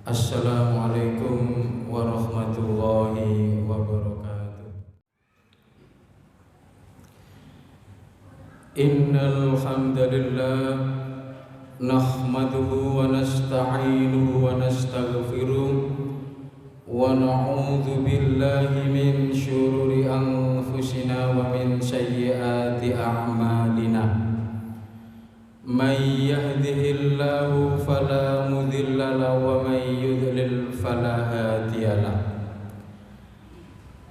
Assalamualaikum warahmatullahi wabarakatuh. Innal hamdalillah nahmaduhu wa nasta'inuhu wa nastaghfiruh wa na'udzu billahi min syururi anfusina wa min sayyiati a'malina. May yahdihillahu fala mudilla lahu wa may yudlil fala hadiya lahu.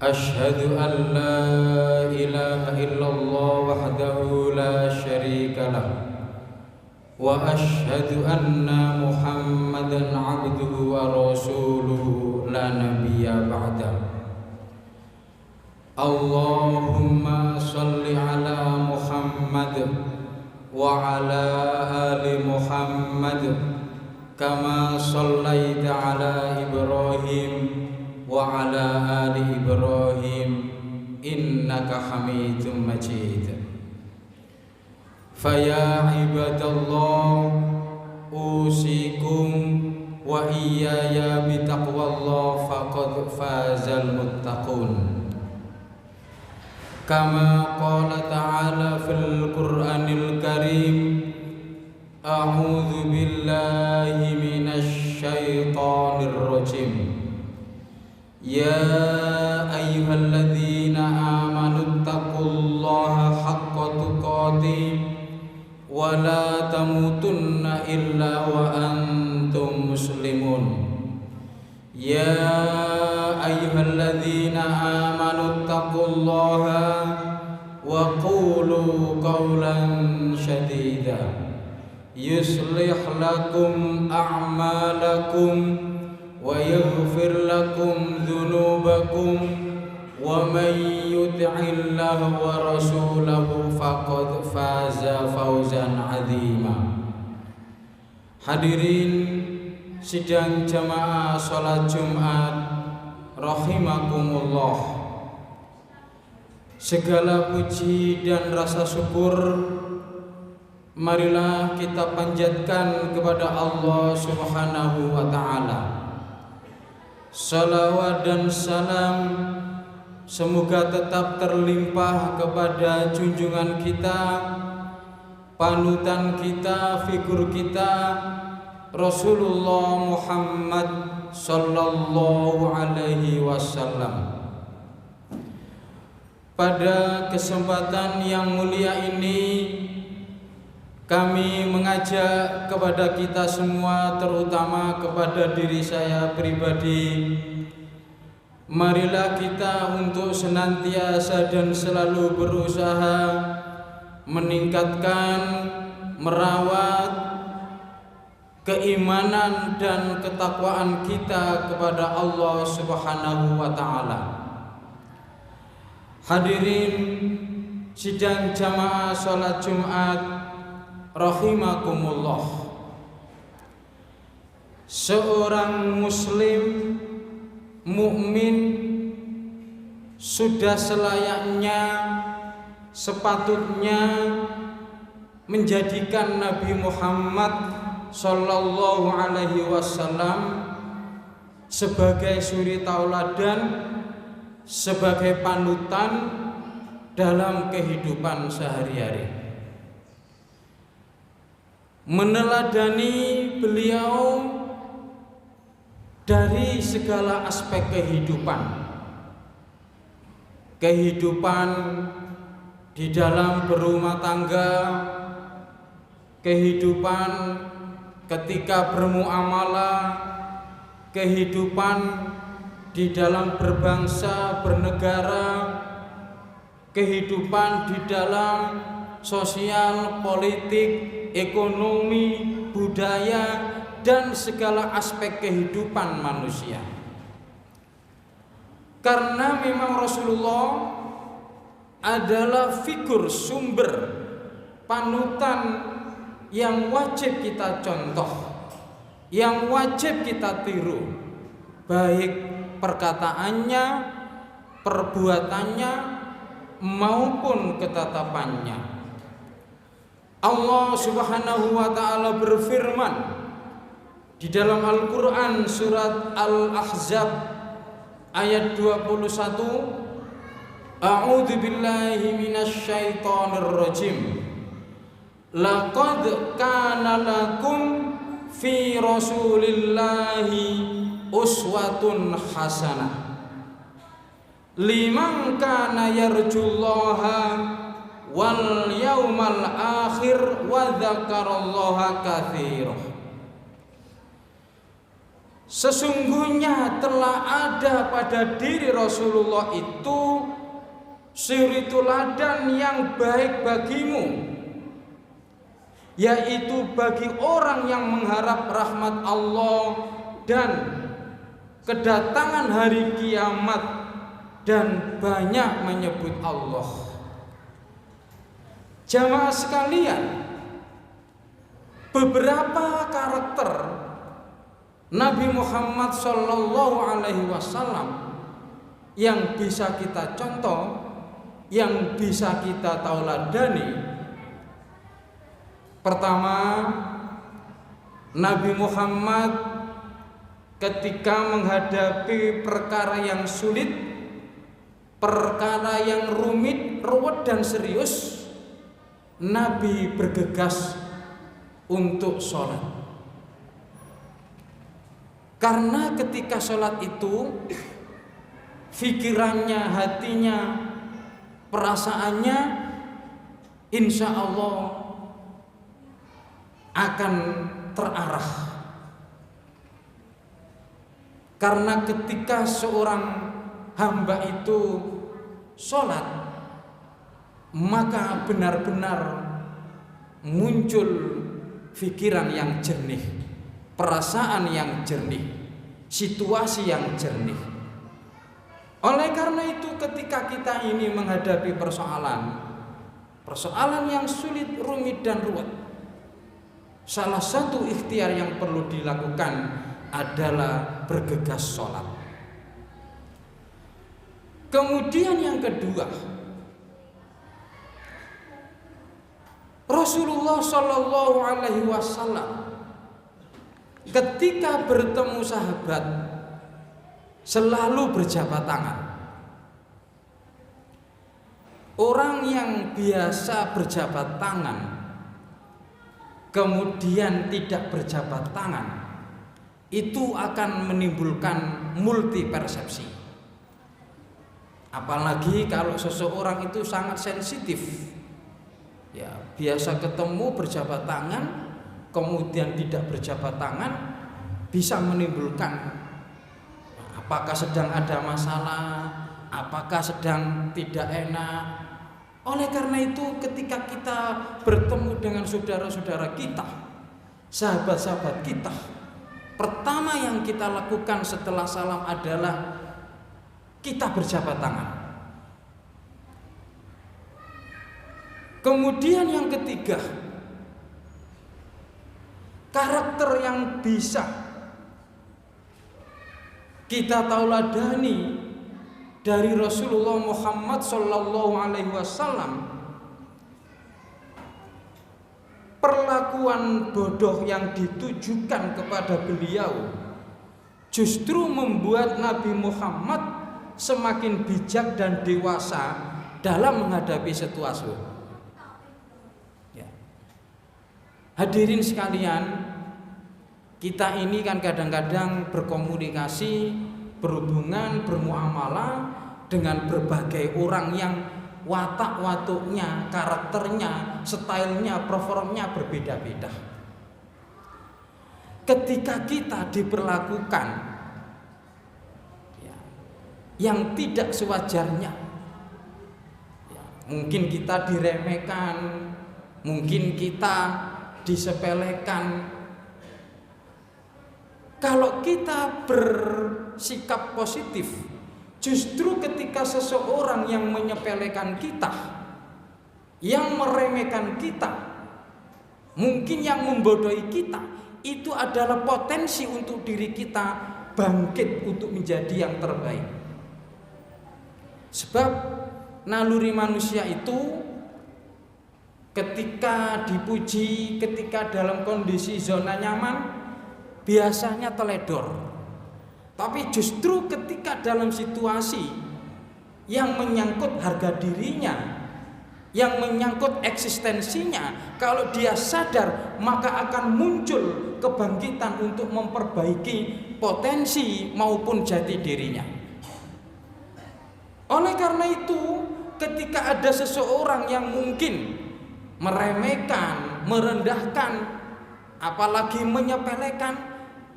Ashhadu an la ilaha illallah wahdahu la syarika lahu wa ashhadu anna Muhammadan abduhu wa rasuluhu la nabiyya ba'dahu. Allahumma shalli ala Muhammad wa ala ali Muhammad kama shallaita ala Ibrahim wa ala ali Ibrahim innaka Hamidum Majid. Faya ibadallah usikum wa iyaya bitaqwallah faqad fazal muttaqun. Kama qala ta'ala fil Qur'anil Karim, a'udzu billahi minasy syaithanir rajim. Ya ayyuhalladzina amanu taqullaha haqqa tuqatih wa la tamutunna illa wa antum muslimun. Ya ayyuhalladzina amanu taqullaha wa qulu qawlan shadida yuslih lakum a'malakum wa yaghfir lakum dhunubakum wa may yuti'illaha wa rasulahu faqad faza fawzan 'azima. Hadirin sidang jamaah salat Jumat rahimakumullah. Segala puji dan rasa syukur marilah kita panjatkan kepada Allah Subhanahu wa taala. Salawat dan salam semoga tetap terlimpah kepada junjungan kita, panutan kita, figur kita, Rasulullah Muhammad sallallahu alaihi wasallam. Pada kesempatan yang mulia ini kami mengajak kepada kita semua, terutama kepada diri saya pribadi, marilah kita untuk senantiasa dan selalu berusaha meningkatkan, merawat keimanan dan ketakwaan kita kepada Allah Subhanahu wa taala. Hadirin sidang jamaah salat Jumat rahimakumullah. Seorang muslim mukmin sudah selayaknya, sepatutnya menjadikan Nabi Muhammad sallallahu alaihi wasallam sebagai suri tauladan, sebagai panutan dalam kehidupan sehari-hari. Meneladani beliau dari segala aspek kehidupan. Kehidupan di dalam berumah tangga, kehidupan ketika bermuamalah, kehidupan di dalam berbangsa, bernegara, kehidupan di dalam sosial, politik, ekonomi, budaya, dan segala aspek kehidupan manusia. Karena memang Rasulullah adalah figur sumber panutan yang wajib kita contoh, yang wajib kita tiru, baik perkataannya, perbuatannya maupun ketatapannya. Allah Subhanahu wa taala berfirman Di dalam Al-Quran surat Al-Ahzab ayat 21, A'udzu billahi minasy syaithanir rajim. Laqad kana lakum fi Rasulillahi uswatun hasanah liman kana yarjullaha wal yaumal akhir wa dzakarallaha katsiran. Sesungguhnya telah ada pada diri Rasulullah itu suri teladan yang baik bagimu, yaitu bagi orang yang mengharap rahmat Allah dan kedatangan hari kiamat dan banyak menyebut Allah. Jamaah sekalian, beberapa karakter Nabi Muhammad Sallallahu Alaihi Wasallam yang bisa kita contoh, yang bisa kita tauladani. Pertama, Nabi Muhammad ketika menghadapi perkara yang sulit, perkara yang rumit, ruwet dan serius, Nabi bergegas untuk sholat. Karena ketika sholat itu pikirannya, hatinya, perasaannya insya Allah akan terarah. Karena ketika seorang hamba itu sholat, maka benar-benar muncul pikiran yang jernih, perasaan yang jernih, situasi yang jernih. Oleh karena itu ketika kita ini menghadapi persoalan yang sulit, rumit dan ruwet, salah satu ikhtiar yang perlu dilakukan adalah bergegas sholat. Kemudian yang kedua, Rasulullah Shallallahu Alaihi Wasallam ketika bertemu sahabat selalu berjabat tangan. Orang yang biasa berjabat tangan kemudian tidak berjabat tangan, itu akan menimbulkan multi persepsi. Apalagi kalau seseorang itu sangat sensitif, ya biasa ketemu berjabat tangan kemudian tidak berjabat tangan, bisa menimbulkan apakah sedang ada masalah, apakah sedang tidak enak. Oleh karena itu ketika kita bertemu dengan saudara-saudara kita, sahabat-sahabat kita, pertama yang kita lakukan setelah salam adalah kita berjabat tangan. Kemudian yang ketiga, karakter yang bisa kita tauladani dari Rasulullah Muhammad Sallallahu Alaihi Wasallam, perlakuan bodoh yang ditujukan kepada beliau justru membuat Nabi Muhammad semakin bijak dan dewasa dalam menghadapi situasi. Hadirin sekalian, kita ini kan kadang-kadang berkomunikasi, berhubungan, bermuamalah dengan berbagai orang yang watak-watuknya, karakternya, stylenya, performnya berbeda-beda. Ketika kita diperlakukan yang tidak sewajarnya, mungkin kita diremehkan, mungkin kita disepelekan. Kalau kita bersikap positif, justru ketika seseorang yang menyepelekan kita, yang meremehkan kita, mungkin yang membodohi kita, itu adalah potensi untuk diri kita bangkit untuk menjadi yang terbaik. Sebab naluri manusia itu ketika dipuji, ketika dalam kondisi zona nyaman, biasanya teledor. Tapi justru ketika dalam situasi yang menyangkut harga dirinya, yang menyangkut eksistensinya, kalau dia sadar maka akan muncul kebangkitan untuk memperbaiki potensi maupun jati dirinya. Oleh karena itu, ketika ada seseorang yang mungkin meremehkan, merendahkan, apalagi menyepelekan,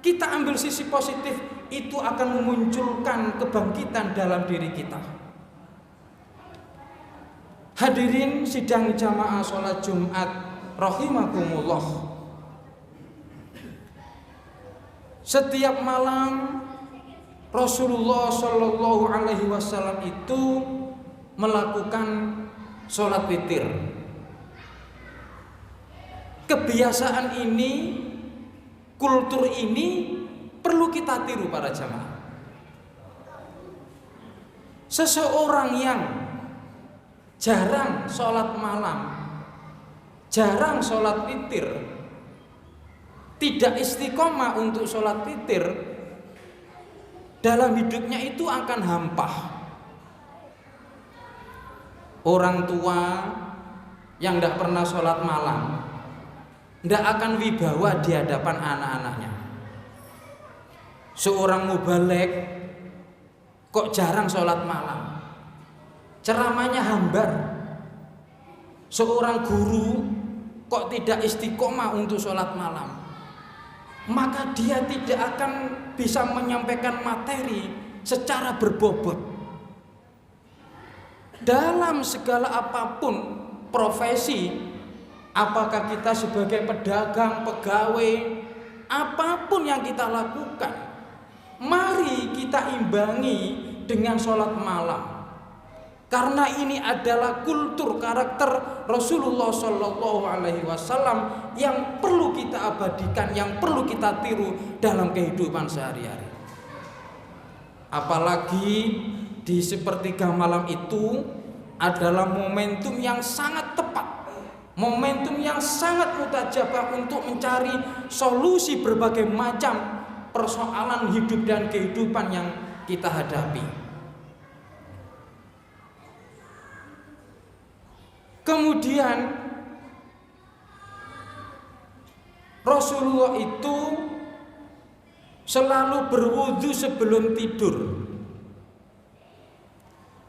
kita ambil sisi positif, itu akan memunculkan kebangkitan dalam diri kita. Hadirin sidang jamaah sholat Jumat rahimakumullah. Setiap malam Rasulullah Shallallahu Alaihi Wasallam itu melakukan sholat witir. Kebiasaan ini, kultur ini perlu kita tiru para jamaah. Seseorang yang jarang sholat malam, jarang sholat witir, tidak istiqomah untuk sholat witir, dalam hidupnya itu akan hampa. Orang tua yang tidak pernah sholat malam tidak akan wibawa di hadapan anak-anaknya. Seorang mubalek kok jarang sholat malam, ceramahnya hambar. Seorang guru kok tidak istiqomah untuk sholat malam, maka dia tidak akan bisa menyampaikan materi secara berbobot. Dalam segala apapun profesi, apakah kita sebagai pedagang, pegawai, apapun yang kita lakukan, mari kita imbangi dengan sholat malam. Karena ini adalah kultur karakter Rasulullah Shallallahu Alaihi Wasallam yang perlu kita abadikan, yang perlu kita tiru dalam kehidupan sehari-hari. Apalagi di sepertiga malam itu adalah momentum yang sangat tepat, momentum yang sangat mutajabah untuk mencari solusi berbagai macam persoalan hidup dan kehidupan yang kita hadapi. Kemudian Rasulullah itu selalu berwudu sebelum tidur.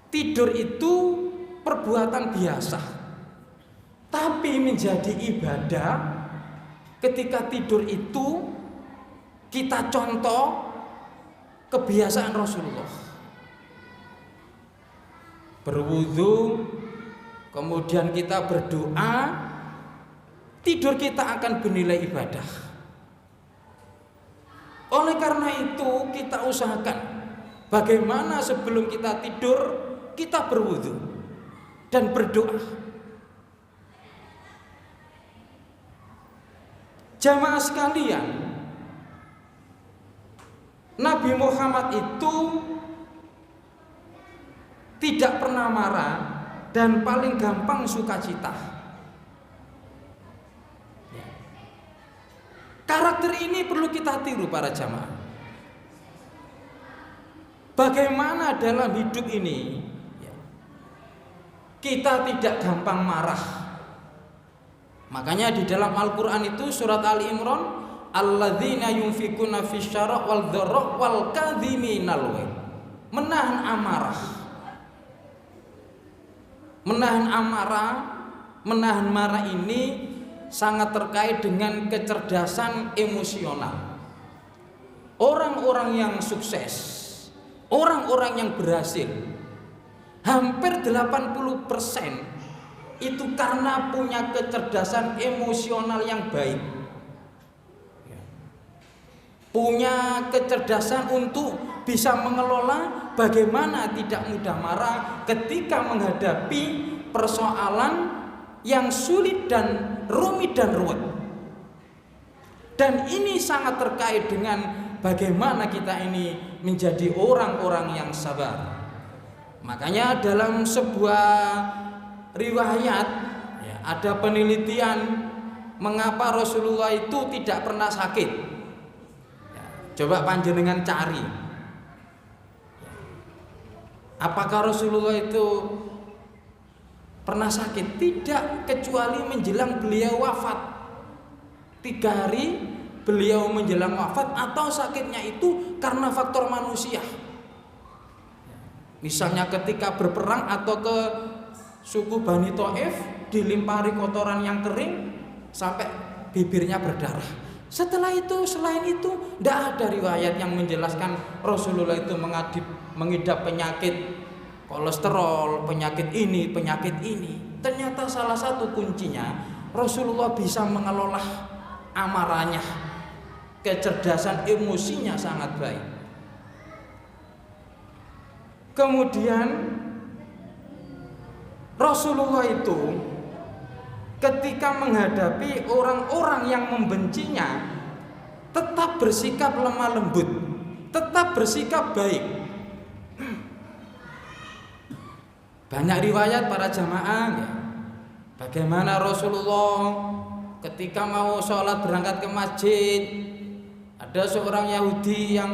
Tidur itu perbuatan biasa, tapi menjadi ibadah ketika tidur itu kita contoh kebiasaan Rasulullah. Berwudu, kemudian kita berdoa, tidur kita akan bernilai ibadah. Oleh karena itu kita usahakan bagaimana sebelum kita tidur kita berwudu dan berdoa. Jamaah sekalian, Nabi Muhammad itu tidak pernah marah dan paling gampang sukacita. Karakter ini perlu kita tiru para jamaah. Bagaimana dalam hidup ini kita tidak gampang marah. Makanya di dalam Al-Quran itu surat Ali Imran, alladzina yunfikuna fisyara wal dharra wal kadhiminal ghaidh. Menahan amarah. Menahan amarah, menahan marah ini sangat terkait dengan kecerdasan emosional. Orang-orang yang sukses, orang-orang yang berhasil, hampir 80% itu karena punya kecerdasan emosional yang baik. Punya kecerdasan untuk bisa mengelola bagaimana tidak mudah marah ketika menghadapi persoalan yang sulit dan rumit dan ruwet. Dan ini sangat terkait dengan bagaimana kita ini menjadi orang-orang yang sabar. Makanya dalam sebuah riwayat ada penelitian mengapa Rasulullah itu tidak pernah sakit. Coba panjenengan cari, apakah Rasulullah itu pernah sakit? Tidak, kecuali menjelang beliau wafat. 3 hari beliau menjelang wafat, atau sakitnya itu karena faktor manusia. Misalnya ketika berperang atau ke suku Bani Thaif, dilimpari kotoran yang kering sampai bibirnya berdarah. Setelah itu, selain itu, tidak ada riwayat yang menjelaskan Rasulullah itu mengidap penyakit kolesterol, penyakit ini, penyakit ini. Ternyata salah satu kuncinya Rasulullah bisa mengelola amarahnya, kecerdasan emosinya sangat baik. Kemudian Rasulullah itu ketika menghadapi orang-orang yang membencinya tetap bersikap lemah lembut, tetap bersikap baik. Banyak riwayat para jamaah ya, bagaimana Rasulullah ketika mau sholat berangkat ke masjid, ada seorang Yahudi yang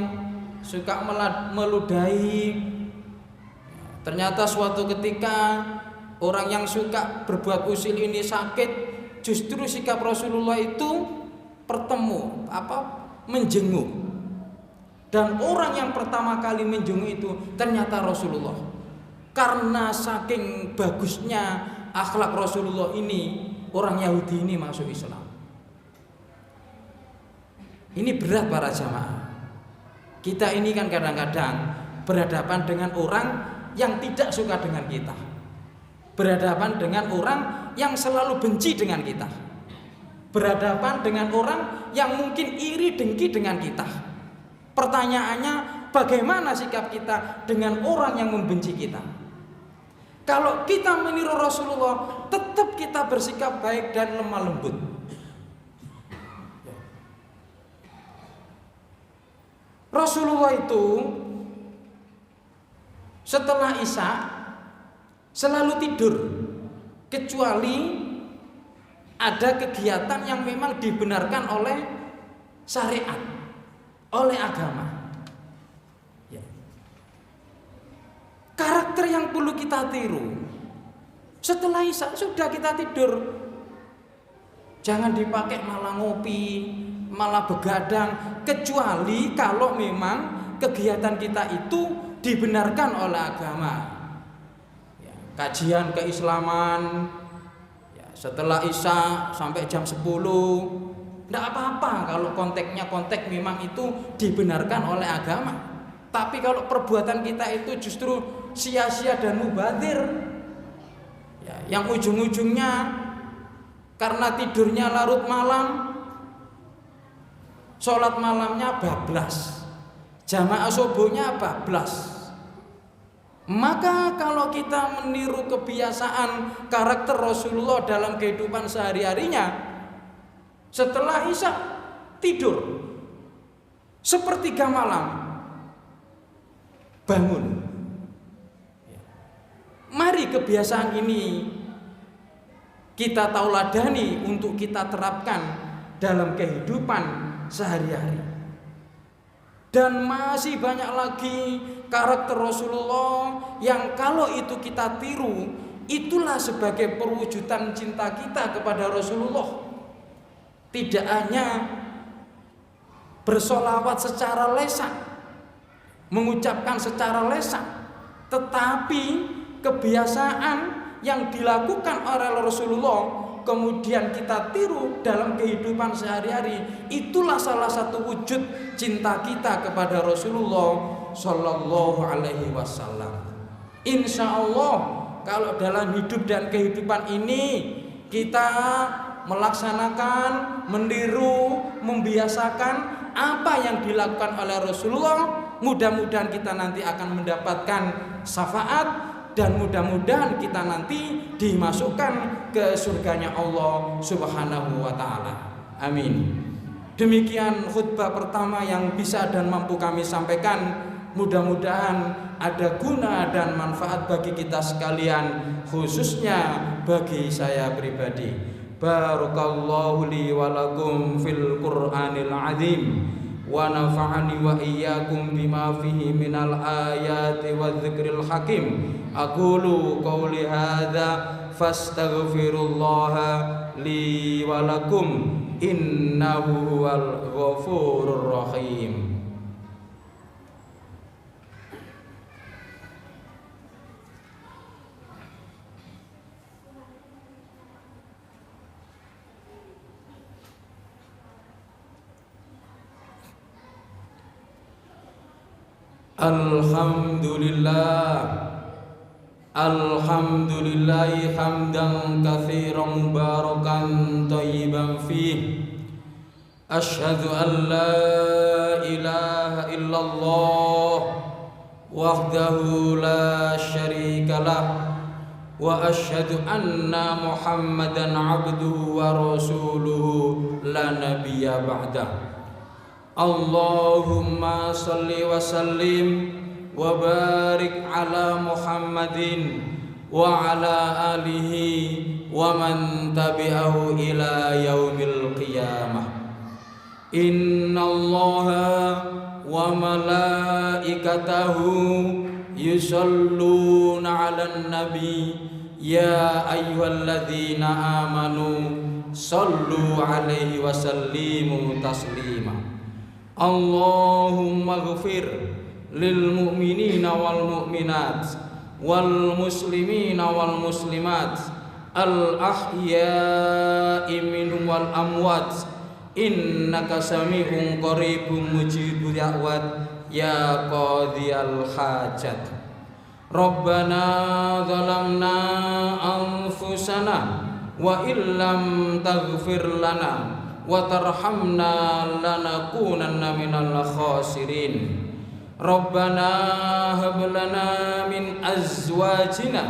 suka meludahi. Ternyata suatu ketika orang yang suka berbuat usil ini sakit, justru sikap Rasulullah itu menjenguk. Dan orang yang pertama kali menjenguk itu ternyata Rasulullah. Karena saking bagusnya akhlak Rasulullah ini, orang Yahudi ini masuk Islam. Ini berat para jamaah. Kita ini kan kadang-kadang berhadapan dengan orang yang tidak suka dengan kita, berhadapan dengan orang yang selalu benci dengan kita, berhadapan dengan orang yang mungkin iri dengki dengan kita. Pertanyaannya, bagaimana sikap kita dengan orang yang membenci kita? Kalau kita meniru Rasulullah, tetap kita bersikap baik dan lemah lembut. Rasulullah itu setelah Isya selalu tidur, kecuali ada kegiatan yang memang dibenarkan oleh syariat, oleh agama. Karakter yang perlu kita tiru, setelah Isya sudah kita tidur, jangan dipakai malah ngopi, malah begadang, kecuali kalau memang kegiatan kita itu dibenarkan oleh agama. Kajian keislaman setelah Isya sampai jam 10, tidak apa-apa kalau konteks memang itu dibenarkan oleh agama. Tapi kalau perbuatan kita itu justru sia-sia dan mubadzir, yang ujung-ujungnya karena tidurnya larut malam, sholat malamnya bablas, jamaah subuhnya bablas. Maka kalau kita meniru kebiasaan karakter Rasulullah dalam kehidupan sehari-harinya, setelah Isya tidur, sepertiga malam bangun. Mari kebiasaan ini kita tauladani untuk kita terapkan dalam kehidupan sehari-hari. Dan masih banyak lagi karakter Rasulullah yang kalau itu kita tiru, itulah sebagai perwujudan cinta kita kepada Rasulullah. Tidak hanya bersolawat secara lisan, mengucapkan secara lisan, tetapi kebiasaan yang dilakukan oleh Rasulullah kemudian kita tiru dalam kehidupan sehari-hari, itulah salah satu wujud cinta kita kepada Rasulullah Sallallahu Alaihi Wasallam. Insya Allah kalau dalam hidup dan kehidupan ini kita melaksanakan, meniru, membiasakan apa yang dilakukan oleh Rasulullah, mudah-mudahan kita nanti akan mendapatkan syafaat dan mudah-mudahan kita nanti dimasukkan ke surganya Allah Subhanahu wa taala. Amin. Demikian khutbah pertama yang bisa dan mampu kami sampaikan. Mudah-mudahan ada guna dan manfaat bagi kita sekalian, khususnya bagi saya pribadi. Barakallahu li wa lakum fil Qur'anil azim wa nafa'ani wa iyyakum bima fihi minal ayati wadh-dhikril hakim. Aqulu qawli hadza fastaghfirullaha li wa lakum innahu huwal ghafurur rahim. Alhamdulillahi hamdan katsiran mubarakan thayyiban fih. Asyhadu an la ilaha illallah wahdahu la syarikalah wa asyhadu anna Muhammadan abduhu wa rasuluhu la nabiyya ba'dah. Allahumma salli wa sallim wa barik ala Muhammadin wa ala alihi wa man tabi'ahu ila yaumil qiyamah. Inna Allaha wa malaikatahu yusalluna ala nabi ya ayyuhalladzina amanu sallu alaihi wa sallimu taslima. Allahumma ghfir lil mu'minina wal mu'minat wal muslimina wal muslimat al ahya'i minhum wal amwat innaka sami'un qaribun mujibud da'wat ya qadhiyal hajat. Rabbana zalamna anfusana wa illam taghfir lana wa tarhamna lanakunanna minal khasirin. Rabbana hab lana min azwajina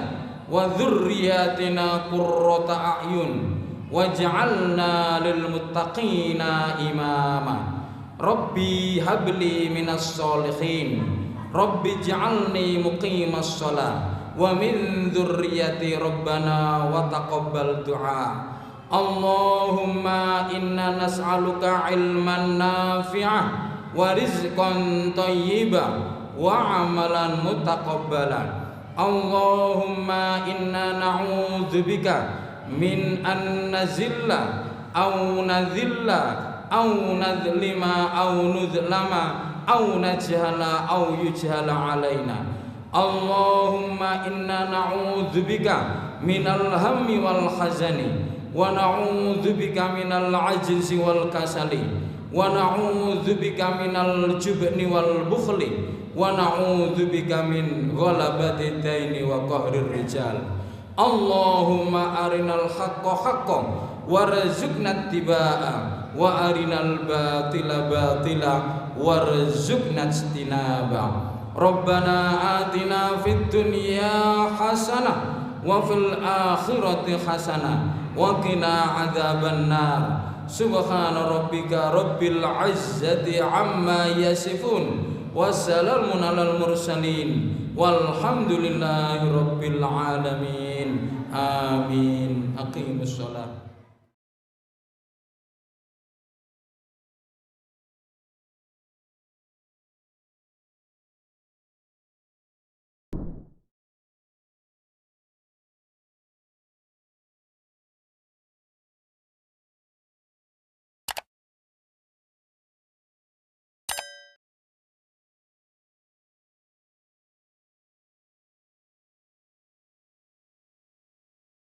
wa dhurriyyatina qurrata a'yun waj'alna lil muttaqina imama. Rabbi habli minas sholihin. Rabbi ij'alni muqimas shalah wa min dhurriyyati rabbana wa taqabbal du'a. Allahumma inna nas'aluka ilman nafi'ah wa rizqan thayyiban wa amalan mutaqabbalan. Allahumma inna na'udzubika min an nazilla aw nadhilla aw nadhlima aw nudhlama aw najhala aw yujhala alaina. Allahumma inna na'udzubika minal hammi wal hazani wa na'udzubika minal ajzi wal kasali wa na'udzubika minal jubni wal bukhli wa na'udzubika min ghalabati daini wa qahrir rijal. Allahumma arinal haqqa haqqan warzuqna ittiba'a wa arinal batila batila warzuqna ijtinaba. Rabbana atina fid dunya hasanah wa fil akhirati hasanah wa qina adzabannar. Subhana rabbika rabbil izzati amma yasifun wassalamun alal mursalin walhamdulillahi rabbil alamin. Amin. Aqimus shalah.